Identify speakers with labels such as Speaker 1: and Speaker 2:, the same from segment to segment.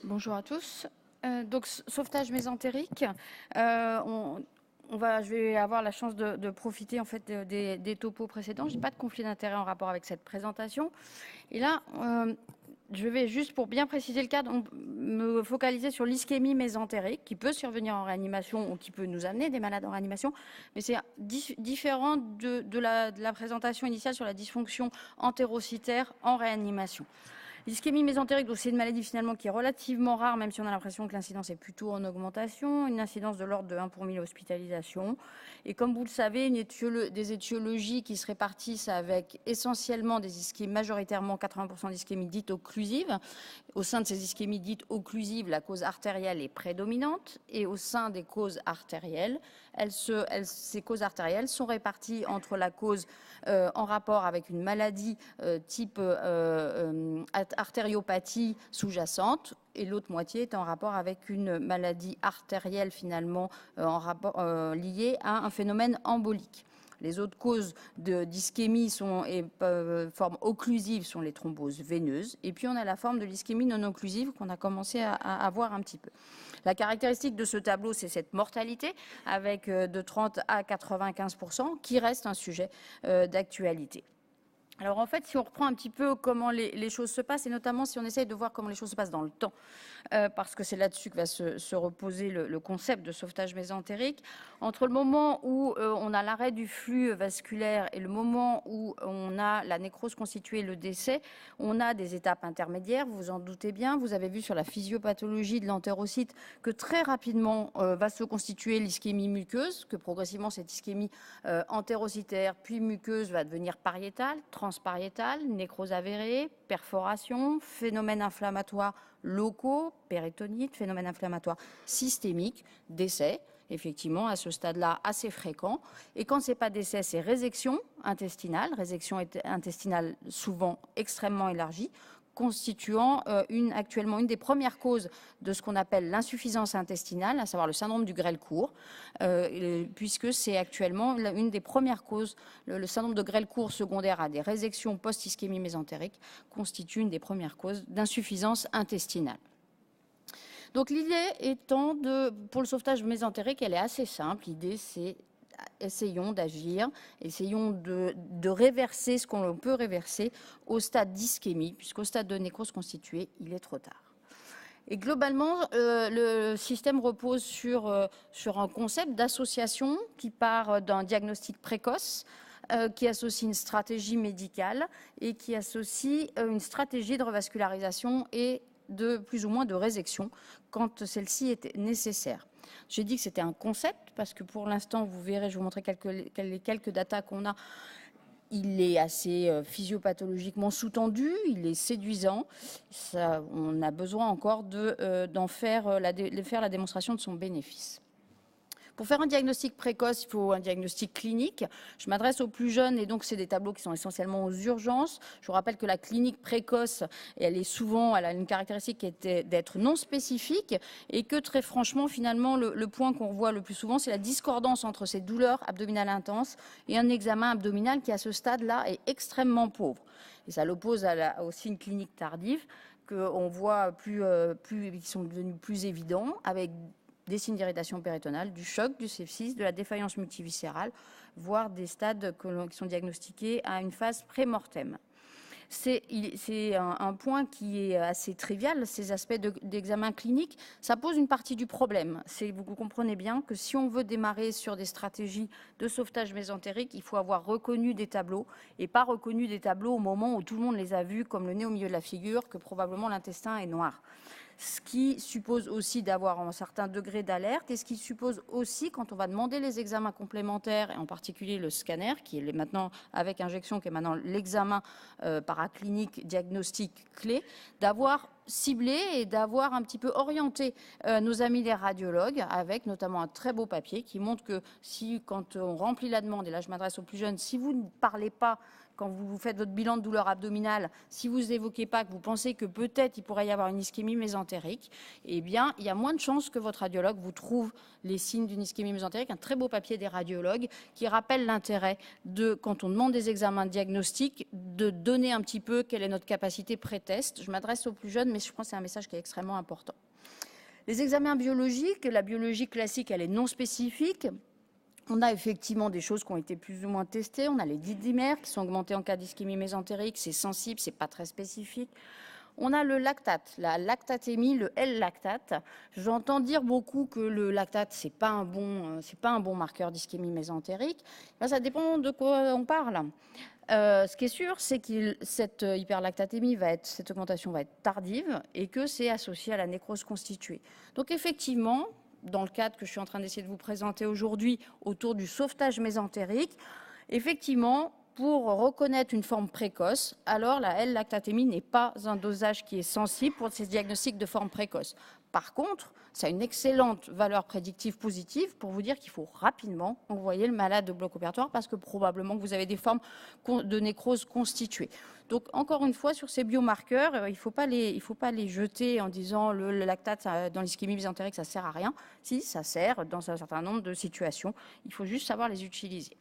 Speaker 1: Bonjour à tous. Donc, sauvetage mésentérique. Je vais avoir la chance de profiter en fait des topos précédents. Je n'ai pas de conflit d'intérêt en rapport avec cette présentation. Et là, je vais juste, pour bien préciser le cadre, me focaliser sur l'ischémie mésentérique qui peut survenir en réanimation ou qui peut nous amener des malades en réanimation. Mais c'est différent de la présentation initiale sur la dysfonction entérocytaire en réanimation. L'ischémie mésentérique, c'est une maladie finalement qui est relativement rare, même si on a l'impression que l'incidence est plutôt en augmentation, une incidence de l'ordre de 1 pour 1000 hospitalisations. Et comme vous le savez, des étiologies qui se répartissent avec essentiellement des ischémies, majoritairement 80% d'ischémies dites occlusives. Au sein de ces ischémies dites occlusives, la cause artérielle est prédominante, et au sein des causes artérielles, ces causes artérielles sont réparties entre la cause en rapport avec une maladie type artériopathie sous-jacente, et l'autre moitié est en rapport avec une maladie artérielle finalement liée à un phénomène embolique. Les autres causes d'ischémie forme occlusive sont les thromboses veineuses. Et puis on a la forme de l'ischémie non occlusive qu'on a commencé à voir un petit peu. La caractéristique de ce tableau, c'est cette mortalité avec de 30 à 95% qui reste un sujet d'actualité. Alors en fait, si on reprend un petit peu comment les choses se passent, et notamment si on essaye de voir comment les choses se passent dans le temps, parce que c'est là-dessus que va se reposer le concept de sauvetage mésentérique, entre le moment où on a l'arrêt du flux vasculaire et le moment où on a la nécrose constituée, le décès, on a des étapes intermédiaires, vous vous en doutez bien. Vous avez vu sur la physiopathologie de l'entérocyte que très rapidement va se constituer l'ischémie muqueuse, que progressivement cette ischémie entérocytaire puis muqueuse va devenir pariétale, transpariétale, nécrose avérée, perforation, phénomènes inflammatoires locaux, péritonite, phénomènes inflammatoires systémiques, décès, effectivement, à ce stade-là assez fréquent. Et quand ce n'est pas décès, c'est résection intestinale souvent extrêmement élargie, constituant actuellement une des premières causes de ce qu'on appelle l'insuffisance intestinale, à savoir le syndrome du grêle-court, puisque c'est actuellement une des premières causes. Le syndrome de grêle-court secondaire à des résections post-ischémie mésentérique constitue une des premières causes d'insuffisance intestinale. Donc l'idée étant pour le sauvetage mésentérique, elle est assez simple. L'idée, c'est essayons d'agir, essayons de réverser ce qu'on peut réverser au stade d'ischémie, puisqu'au stade de nécrose constituée, il est trop tard. Et globalement, le système repose sur un concept d'association qui part d'un diagnostic précoce, qui associe une stratégie médicale et qui associe une stratégie de revascularisation et de plus ou moins de résection quand celle-ci est nécessaire. J'ai dit que c'était un concept parce que pour l'instant, vous verrez, je vais vous montrer les quelques datas qu'on a. Il est assez physiopathologiquement sous-tendu, il est séduisant. On a besoin encore de faire la démonstration de son bénéfice. Pour faire un diagnostic précoce, il faut un diagnostic clinique. Je m'adresse aux plus jeunes et donc c'est des tableaux qui sont essentiellement aux urgences. Je vous rappelle que la clinique précoce, elle a une caractéristique qui est d'être non spécifique et que très franchement, finalement, le point qu'on voit le plus souvent, c'est la discordance entre ces douleurs abdominales intenses et un examen abdominal qui, à ce stade-là, est extrêmement pauvre. Et ça l'oppose aussi une clinique tardive qu'on voit qui sont devenus plus évidents avec des signes d'irritation péritonale, du choc, du sepsis, de la défaillance multiviscérale, voire des stades qui sont diagnostiqués à une phase pré-mortem. C'est un point qui est assez trivial, ces aspects d'examen clinique. Ça pose une partie du problème. Vous comprenez bien que si on veut démarrer sur des stratégies de sauvetage mésentérique, il faut avoir reconnu des tableaux et pas reconnu des tableaux au moment où tout le monde les a vus, comme le nez au milieu de la figure, que probablement l'intestin est noir. Ce qui suppose aussi d'avoir un certain degré d'alerte et ce qui suppose aussi, quand on va demander les examens complémentaires, et en particulier le scanner, qui est maintenant avec injection, qui est maintenant l'examen paraclinique diagnostique clé, d'avoir ciblé et d'avoir un petit peu orienté nos amis les radiologues, avec notamment un très beau papier qui montre que quand on remplit la demande, et là je m'adresse aux plus jeunes, si vous ne parlez pas quand vous faites votre bilan de douleur abdominale, si vous n'évoquez pas que vous pensez que peut-être il pourrait y avoir une ischémie mésentérique, eh bien, il y a moins de chances que votre radiologue vous trouve les signes d'une ischémie mésentérique. Un très beau papier des radiologues qui rappelle l'intérêt quand on demande des examens diagnostiques, de donner un petit peu quelle est notre capacité pré-test. Je m'adresse aux plus jeunes, mais je pense que c'est un message qui est extrêmement important. Les examens biologiques, la biologie classique, elle est non spécifique. On a effectivement des choses qui ont été plus ou moins testées. On a les didymères qui sont augmentés en cas d'ischémie mésentérique. C'est sensible, c'est pas très spécifique. On a le lactate, la lactatémie, le L-lactate. J'entends dire beaucoup que le lactate, c'est pas un bon marqueur d'ischémie mésentérique. Là, ça dépend de quoi on parle. Ce qui est sûr, c'est que cette hyperlactatémie cette augmentation va être tardive et que c'est associé à la nécrose constituée. Donc effectivement, dans le cadre que je suis en train d'essayer de vous présenter aujourd'hui autour du sauvetage mésentérique, effectivement, pour reconnaître une forme précoce, alors la L-lactatémie n'est pas un dosage qui est sensible pour ces diagnostics de forme précoce. Par contre, ça a une excellente valeur prédictive positive pour vous dire qu'il faut rapidement envoyer le malade au bloc opératoire parce que probablement que vous avez des formes de nécrose constituées. Donc, encore une fois, sur ces biomarqueurs, il ne faut pas les jeter en disant le lactate dans l'ischémie mésentérique, ça ne sert à rien. Si, ça sert dans un certain nombre de situations. Il faut juste savoir les utiliser.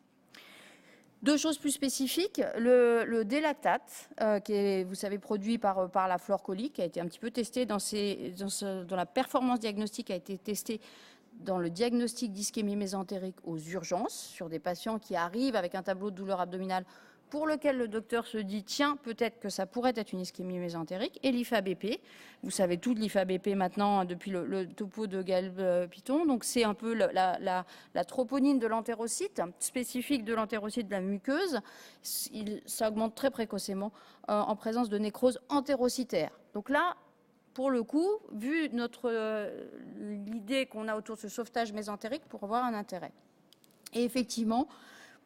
Speaker 1: Deux choses plus spécifiques, le délactate, qui est, vous savez, produit par la Florcoli, qui a été un petit peu testé dans la performance diagnostique, a été testé dans le diagnostic d'ischémie mésentérique aux urgences, sur des patients qui arrivent avec un tableau de douleur abdominale pour lequel le docteur se dit, tiens, peut-être que ça pourrait être une ischémie mésentérique, et l'IFABP. Vous savez tout de l'IFABP maintenant, depuis le topo de Gaël Piton. Donc, c'est un peu la troponine de l'entérocyte, spécifique de l'entérocyte de la muqueuse. Ça augmente très précocement en présence de nécrose entérocytaire. Donc là, pour le coup, vu l'idée qu'on a autour de ce sauvetage mésentérique, pour avoir un intérêt. Et effectivement,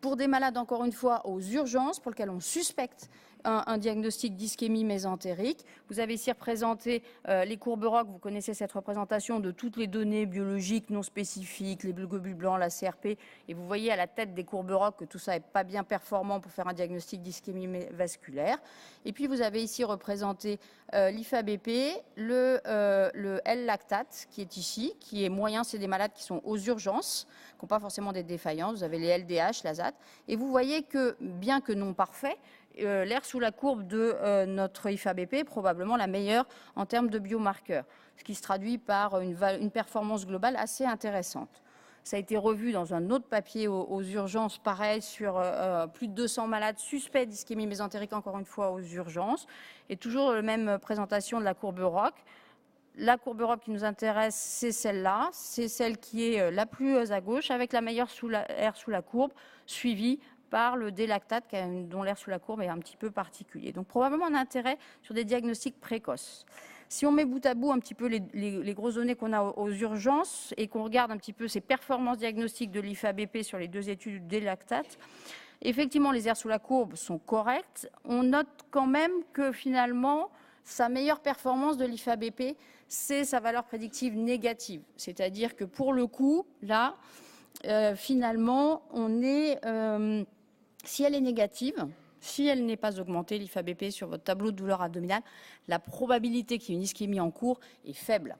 Speaker 1: pour des malades, encore une fois, aux urgences, pour lesquels on suspecte un diagnostic d'ischémie mésentérique. Vous avez ici représenté les courbes ROC. Vous connaissez cette représentation de toutes les données biologiques non spécifiques, les globules blancs, la CRP. Et vous voyez à la tête des courbes ROC que tout ça n'est pas bien performant pour faire un diagnostic d'ischémie vasculaire. Et puis vous avez ici représenté l'IFABP, le L-lactate qui est ici, qui est moyen. C'est des malades qui sont aux urgences, qui n'ont pas forcément des défaillances. Vous avez les LDH, l'azate. Et vous voyez que, bien que non parfait, l'air sous la courbe de notre IFABP est probablement la meilleure en termes de biomarqueurs, ce qui se traduit par une performance globale assez intéressante. Ça a été revu dans un autre papier aux urgences, pareil, sur plus de 200 malades suspects d'ischémie mésentérique, encore une fois, aux urgences, et toujours la même présentation de la courbe ROC. La courbe ROC qui nous intéresse, c'est celle-là, c'est celle qui est la plus à gauche, avec la meilleure air sous la courbe, suivie par le délactate, dont l'air sous la courbe est un petit peu particulier. Donc probablement un intérêt sur des diagnostics précoces. Si on met bout à bout un petit peu les grosses données qu'on a aux urgences et qu'on regarde un petit peu ces performances diagnostiques de l'IFABP sur les deux études du délactate, effectivement les airs sous la courbe sont corrects. On note quand même que finalement, sa meilleure performance de l'IFABP, c'est sa valeur prédictive négative. C'est-à-dire que pour le coup, là, finalement, on est... si elle est négative, si elle n'est pas augmentée, l'IFABP sur votre tableau de douleur abdominale, la probabilité qu'il y ait une ischémie en cours est faible.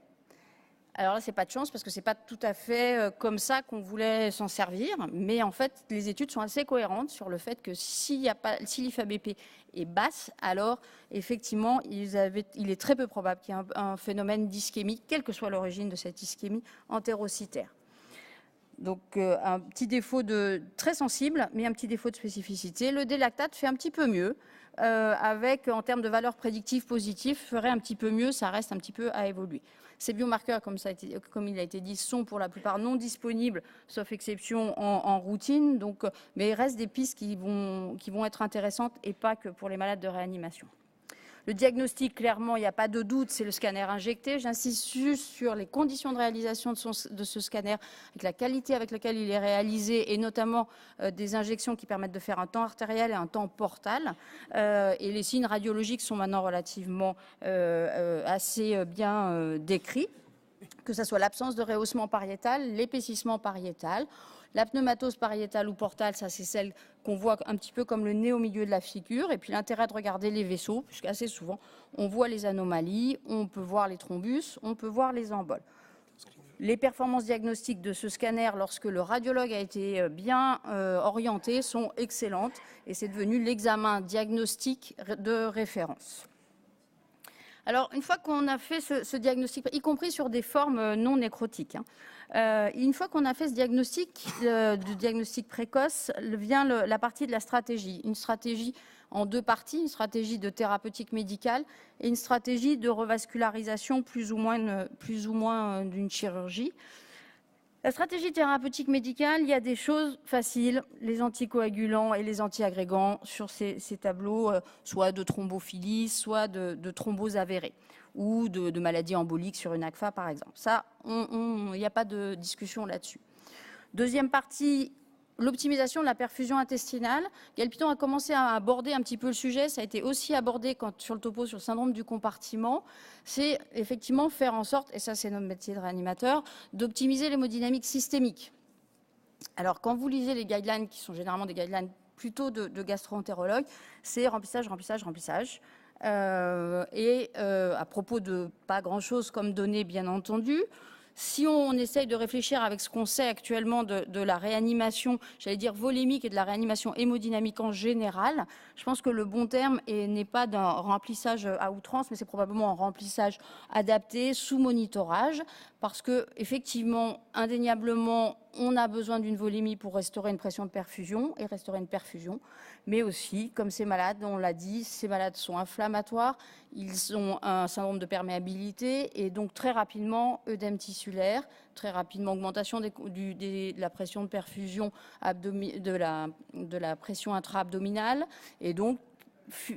Speaker 1: Alors là, c'est pas de chance parce que c'est pas tout à fait comme ça qu'on voulait s'en servir, mais en fait, les études sont assez cohérentes sur le fait que si l'IFABP est basse, alors effectivement, il est très peu probable qu'il y ait un phénomène d'ischémie, quelle que soit l'origine de cette ischémie entérocytaire. Donc un petit défaut très sensible, mais un petit défaut de spécificité. Le délactate fait un petit peu mieux, en termes de valeur prédictive positive, ferait un petit peu mieux, ça reste un petit peu à évoluer. Ces biomarqueurs, comme il a été dit, sont pour la plupart non disponibles, sauf exception en routine, mais il reste des pistes qui vont être intéressantes et pas que pour les malades de réanimation. Le diagnostic, clairement, il n'y a pas de doute, c'est le scanner injecté. J'insiste juste sur les conditions de réalisation de ce scanner, avec la qualité avec laquelle il est réalisé, et notamment des injections qui permettent de faire un temps artériel et un temps portal. Et les signes radiologiques sont maintenant relativement assez bien décrits, que ce soit l'absence de rehaussement pariétal, l'épaississement pariétal. La pneumatose pariétale ou portale, ça c'est celle qu'on voit un petit peu comme le nez au milieu de la figure. Et puis l'intérêt de regarder les vaisseaux, puisqu'assez souvent on voit les anomalies, on peut voir les thrombus, on peut voir les emboles. Les performances diagnostiques de ce scanner, lorsque le radiologue a été bien orienté, sont excellentes et c'est devenu l'examen diagnostique de référence. Alors, une fois qu'on a fait ce diagnostic, y compris sur des formes non nécrotiques, une fois qu'on a fait ce diagnostic, du diagnostic précoce, vient la partie de la stratégie. Une stratégie en deux parties, une stratégie de thérapeutique médicale et une stratégie de revascularisation plus ou moins d'une chirurgie. La stratégie thérapeutique médicale, il y a des choses faciles, les anticoagulants et les antiagrégants sur ces tableaux, soit de thrombophilie, soit de thrombose avérée, ou de maladies emboliques sur une ACFA par exemple. Ça, il n'y a pas de discussion là-dessus. Deuxième partie, l'optimisation de la perfusion intestinale. Gaël Piton a commencé à aborder un petit peu le sujet, ça a été aussi abordé sur le topo sur le syndrome du compartiment. C'est effectivement faire en sorte, et ça c'est notre métier de réanimateur, d'optimiser l'hémodynamique systémique. Alors quand vous lisez les guidelines, qui sont généralement des guidelines plutôt de gastro-entérologues, c'est remplissage, remplissage, remplissage. À propos de pas grand-chose comme données bien entendu, si on essaye de réfléchir avec ce qu'on sait actuellement de la réanimation, j'allais dire volémique et de la réanimation hémodynamique en général, je pense que le bon terme n'est pas d'un remplissage à outrance, mais c'est probablement un remplissage adapté sous monitorage, parce que effectivement, indéniablement, on a besoin d'une volémie pour restaurer une pression de perfusion et restaurer une perfusion, mais aussi, comme ces malades, on l'a dit, ces malades sont inflammatoires, ils ont un syndrome de perméabilité et donc très rapidement œdème tissulaire, très rapidement augmentation de la pression de perfusion de la pression intra-abdominale et donc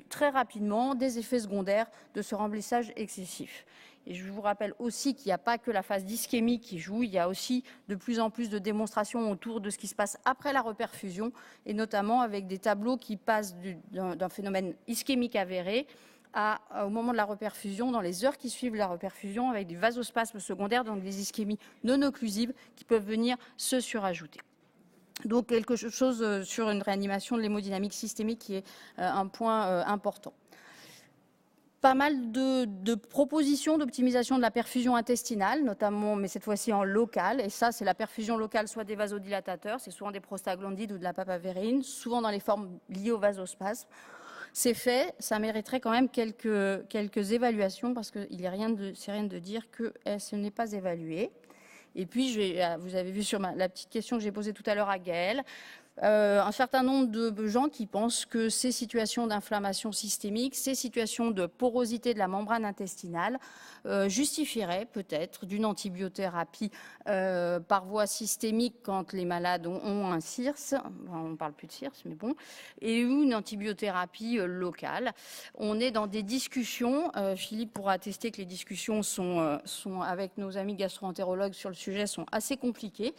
Speaker 1: très rapidement des effets secondaires de ce remplissage excessif. Et je vous rappelle aussi qu'il n'y a pas que la phase d'ischémie qui joue, il y a aussi de plus en plus de démonstrations autour de ce qui se passe après la reperfusion, et notamment avec des tableaux qui passent d'un phénomène ischémique avéré au moment de la reperfusion, dans les heures qui suivent la reperfusion, avec des vasospasmes secondaires, donc des ischémies non occlusives qui peuvent venir se surajouter. Donc quelque chose sur une réanimation de l'hémodynamique systémique qui est un point important. Pas mal de propositions d'optimisation de la perfusion intestinale, notamment, mais cette fois-ci en local. Et ça, c'est la perfusion locale, soit des vasodilatateurs, c'est souvent des prostaglandides ou de la papavérine, souvent dans les formes liées au vasospasme. C'est fait, ça mériterait quand même quelques évaluations, parce qu'il n'est rien de dire que ce n'est pas évalué. Et puis, vous avez vu sur la petite question que j'ai posée tout à l'heure à Gaël, un certain nombre de gens qui pensent que ces situations d'inflammation systémique, ces situations de porosité de la membrane intestinale justifieraient peut-être d'une antibiothérapie par voie systémique quand les malades ont un CIRS, on ne parle plus de CIRS, mais bon, et une antibiothérapie locale. On est dans des discussions, Philippe pourra attester que les discussions sont avec nos amis gastro-entérologues sur le sujet sont assez compliquées,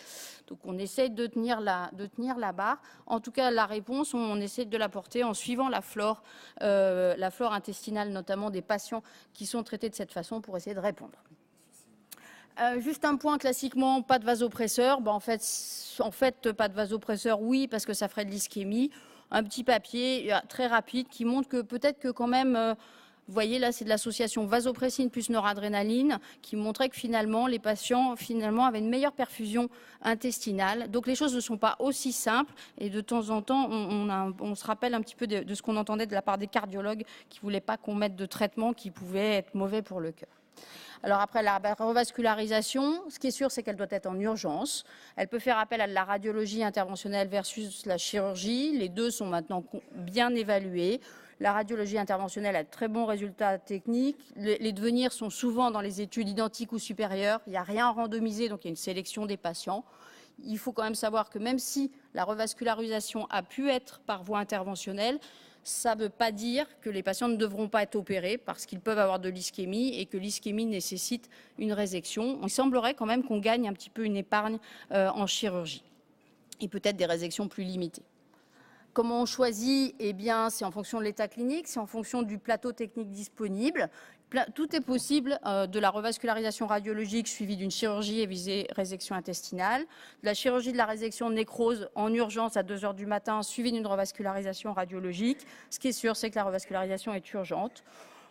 Speaker 1: donc on essaie de tenir la barre. En tout cas, la réponse, on essaie de l'apporter en suivant la flore intestinale, notamment des patients qui sont traités de cette façon pour essayer de répondre. Juste un point, classiquement, pas de vasopresseur. En fait, pas de vasopresseur, oui, parce que ça ferait de l'ischémie. Un petit papier très rapide qui montre que peut-être que quand même... Vous voyez, là, c'est de l'association vasopressine plus noradrénaline qui montrait que finalement, les patients avaient une meilleure perfusion intestinale. Donc, les choses ne sont pas aussi simples. Et de temps en temps, on se rappelle un petit peu de ce qu'on entendait de la part des cardiologues qui ne voulaient pas qu'on mette de traitement qui pouvait être mauvais pour le cœur. Alors après la revascularisation, ce qui est sûr, c'est qu'elle doit être en urgence. Elle peut faire appel à de la radiologie interventionnelle versus la chirurgie. Les deux sont maintenant bien évalués. La radiologie interventionnelle a de très bons résultats techniques. Les devenirs sont souvent dans les études identiques ou supérieures. Il n'y a rien randomisé, donc il y a une sélection des patients. Il faut quand même savoir que même si la revascularisation a pu être par voie interventionnelle, ça ne veut pas dire que les patients ne devront pas être opérés parce qu'ils peuvent avoir de l'ischémie et que l'ischémie nécessite une résection. Il semblerait quand même qu'on gagne un petit peu une épargne en chirurgie et peut-être des résections plus limitées. Comment on choisit? Eh bien, c'est en fonction de l'état clinique, c'est en fonction du plateau technique disponible. Tout est possible de la revascularisation radiologique suivie d'une chirurgie et visée résection intestinale, de la chirurgie de la résection nécrose en urgence à 2 heures du matin suivie d'une revascularisation radiologique. Ce qui est sûr, c'est que la revascularisation est urgente.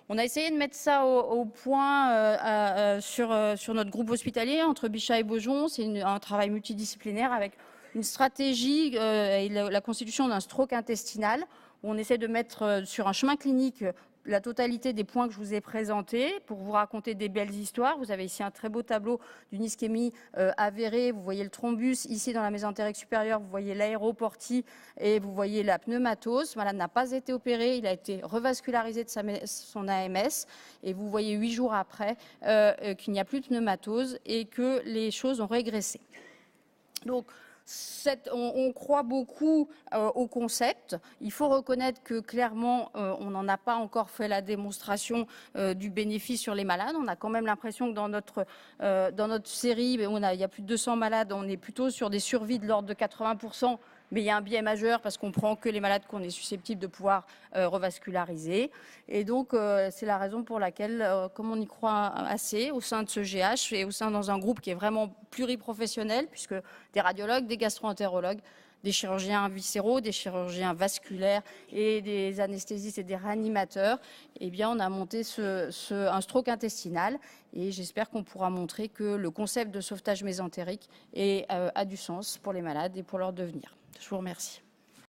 Speaker 1: On a essayé de mettre ça au point sur notre groupe hospitalier entre Bichat et Beaujon. C'est un travail multidisciplinaire avec une stratégie et la constitution d'un stroke intestinal où on essaie de mettre sur un chemin clinique la totalité des points que je vous ai présentés pour vous raconter des belles histoires. Vous avez ici un très beau tableau d'une ischémie avérée. Vous voyez le thrombus. Ici, dans la mésentérique supérieure, vous voyez l'aéroportie et vous voyez la pneumatose. Ce malade n'a pas été opéré. Il a été revascularisé de son AMS. Et vous voyez 8 jours après qu'il n'y a plus de pneumatose et que les choses ont régressé. Donc, on croit beaucoup au concept. Il faut reconnaître que clairement, on n'en a pas encore fait la démonstration du bénéfice sur les malades. On a quand même l'impression que dans notre série, il y a plus de 200 malades, on est plutôt sur des survies de l'ordre de 80%. Mais il y a un biais majeur parce qu'on prend que les malades qu'on est susceptible de pouvoir revasculariser. Et donc, c'est la raison pour laquelle, comme on y croit assez au sein de ce GH et au sein dans un groupe qui est vraiment pluriprofessionnel, puisque des radiologues, des gastro-entérologues, des chirurgiens viscéraux, des chirurgiens vasculaires et des anesthésistes et des réanimateurs, eh bien, on a monté un stroke intestinal et j'espère qu'on pourra montrer que le concept de sauvetage mésentérique a du sens pour les malades et pour leur devenir. Je vous remercie.